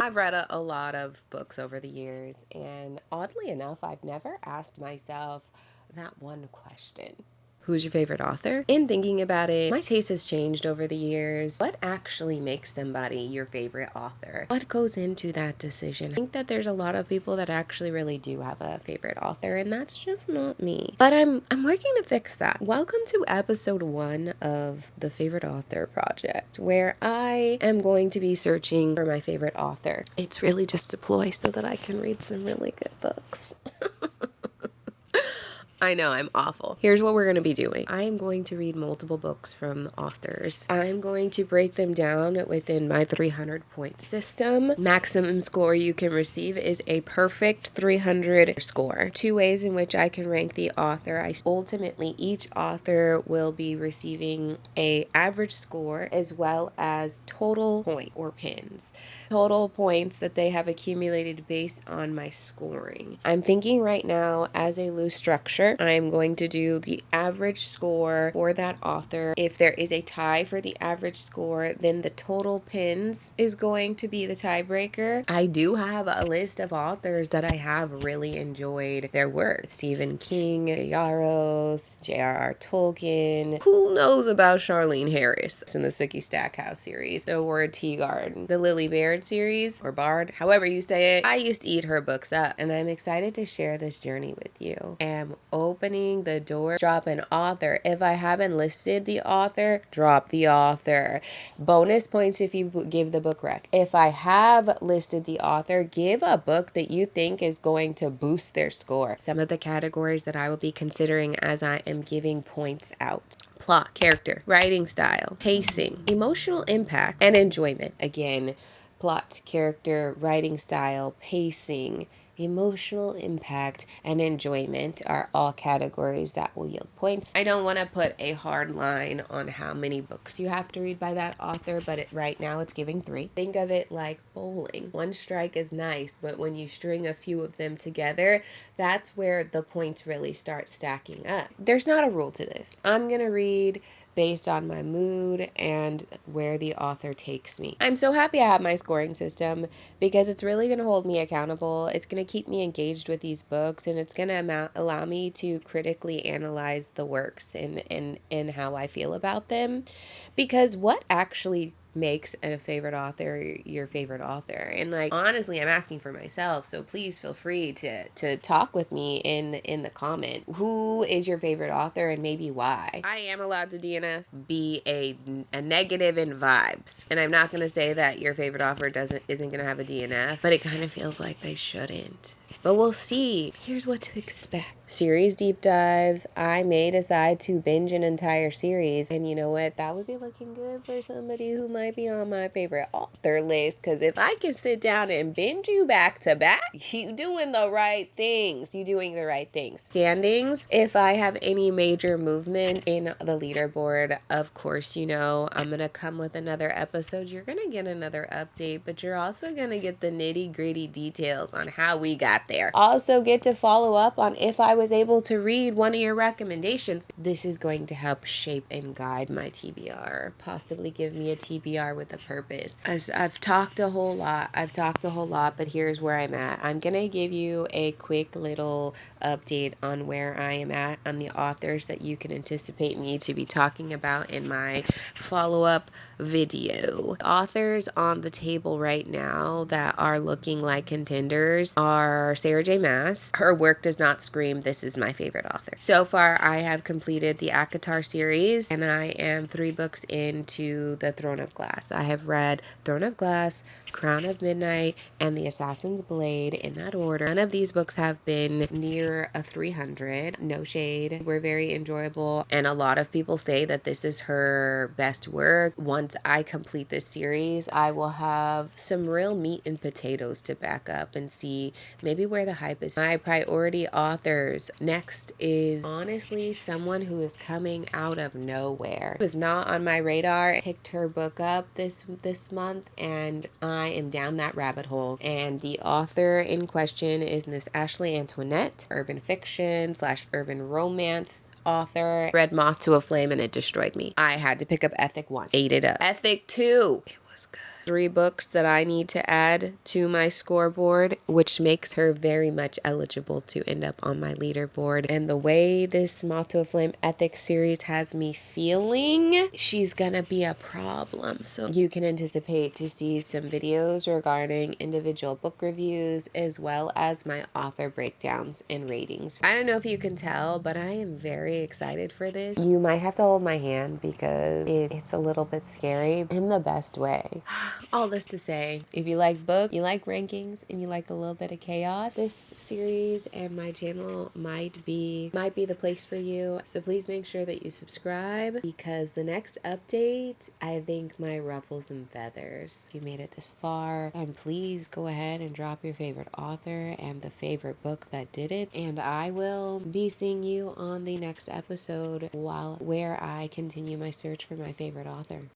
I've read a lot of books over the years, and oddly enough, I've never asked myself that one question. Who's your favorite author? In thinking about it, my taste has changed over the years. What actually makes somebody your favorite author? What goes into that decision? I think that there's a lot of people that actually really do have a favorite author, and that's just not me. But I'm working to fix that. Welcome to episode 1 of the Favorite Author Project, where I am going to be searching for my favorite author. It's really just a ploy so that I can read some really good books. I know, I'm awful. Here's what we're going to be doing. I am going to read multiple books from authors. I'm going to break them down within my 300-point system. Maximum score you can receive is a perfect 300 score. 2 ways in which I can rank the author. Ultimately, each author will be receiving a average score as well as total point or pins. Total points that they have accumulated based on my scoring. I'm thinking right now as a loose structure. I'm going to do the average score for that author. If there is a tie for the average score, then the total pins is going to be the tiebreaker. I do have a list of authors that I have really enjoyed their work. Stephen King, Yaros, J.R.R. Tolkien. Who knows about Charlene Harris in the Sookie Stackhouse series, the Word Tea Garden, the Lily Baird series, or Bard, however you say it. I used to eat her books up, and I'm excited to share this journey with you. Am opening the door, drop an author. If I haven't listed the author, drop the author. Bonus points if you give the book rec. If I have listed the author, give a book that you think is going to boost their score. Some of the categories that I will be considering as I am giving points out: plot, character, writing style, pacing, emotional impact, and enjoyment. Again, plot, character, writing style, pacing, emotional impact, and enjoyment are all categories that will yield points. I don't want to put a hard line on how many books you have to read by that author, but right now it's giving 3. Think of it like bowling. One strike is nice, but when you string a few of them together, that's where the points really start stacking up. There's not a rule to this. I'm going to read based on my mood and where the author takes me. I'm so happy I have my scoring system because it's really going to hold me accountable. It's going to keep me engaged with these books, and it's going to allow me to critically analyze the works and how I feel about them. Because what actually makes a favorite author your favorite author? And like, honestly, I'm asking for myself, so please feel free to talk with me in the comment. Who is your favorite author and maybe why? I am allowed to DNF, be a negative in vibes, and I'm not going to say that your favorite author isn't going to have a DNF, but it kind of feels like they shouldn't. But we'll see. Here's what to expect. Series deep dives. I may decide to binge an entire series. And you know what? That would be looking good for somebody who might be on my favorite author list. Because if I can sit down and binge you back to back, you doing the right things. You doing the right things. Standings. If I have any major movement in the leaderboard, of course, you know, I'm going to come with another episode. You're going to get another update, but you're also going to get the nitty gritty details on how we got there. Also get to follow up on if I was able to read one of your recommendations. This is going to help shape and guide my TBR, possibly give me a TBR with a purpose. As I've talked a whole lot, but here's where I'm at. I'm going to give you a quick little update on where I am at on the authors that you can anticipate me to be talking about in my follow-up video. Authors on the table right now that are looking like contenders are Sarah J. Maas. Her work does not scream, this is my favorite author. So far, I have completed the ACOTAR series, and I am 3 books into the Throne of Glass. I have read Throne of Glass, Crown of Midnight, and The Assassin's Blade in that order. None of these books have been near a 300. No shade. We're very enjoyable, and a lot of people say that this is her best work. Once I complete this series, I will have some real meat and potatoes to back up and see maybe where the hype is. My priority authors next is honestly someone who is coming out of nowhere. It was not on my radar. I picked her book up this month, and I am down that rabbit hole. And the author in question is Miss Ashley Antoinette, urban fiction / urban romance author. Read Moth to a Flame and it destroyed me. I had to pick up Ethic 1. Ate it up. Ethic 2. It was was good. 3 books that I need to add to my scoreboard, which makes her very much eligible to end up on my leaderboard. And the way this Moth to a Flame Ethics series has me feeling, she's gonna be a problem. So you can anticipate to see some videos regarding individual book reviews as well as my author breakdowns and ratings. I don't know if you can tell, but I am very excited for this. You might have to hold my hand because it's a little bit scary in the best way. All this to say, if you like books, you like rankings, and you like a little bit of chaos, this series and my channel might be the place for you. So please make sure that you subscribe, because the next update, I think my ruffles and feathers. If you made it this far, and please go ahead and drop your favorite author and the favorite book that did it, and I will be seeing you on the next episode where I continue my search for my favorite author.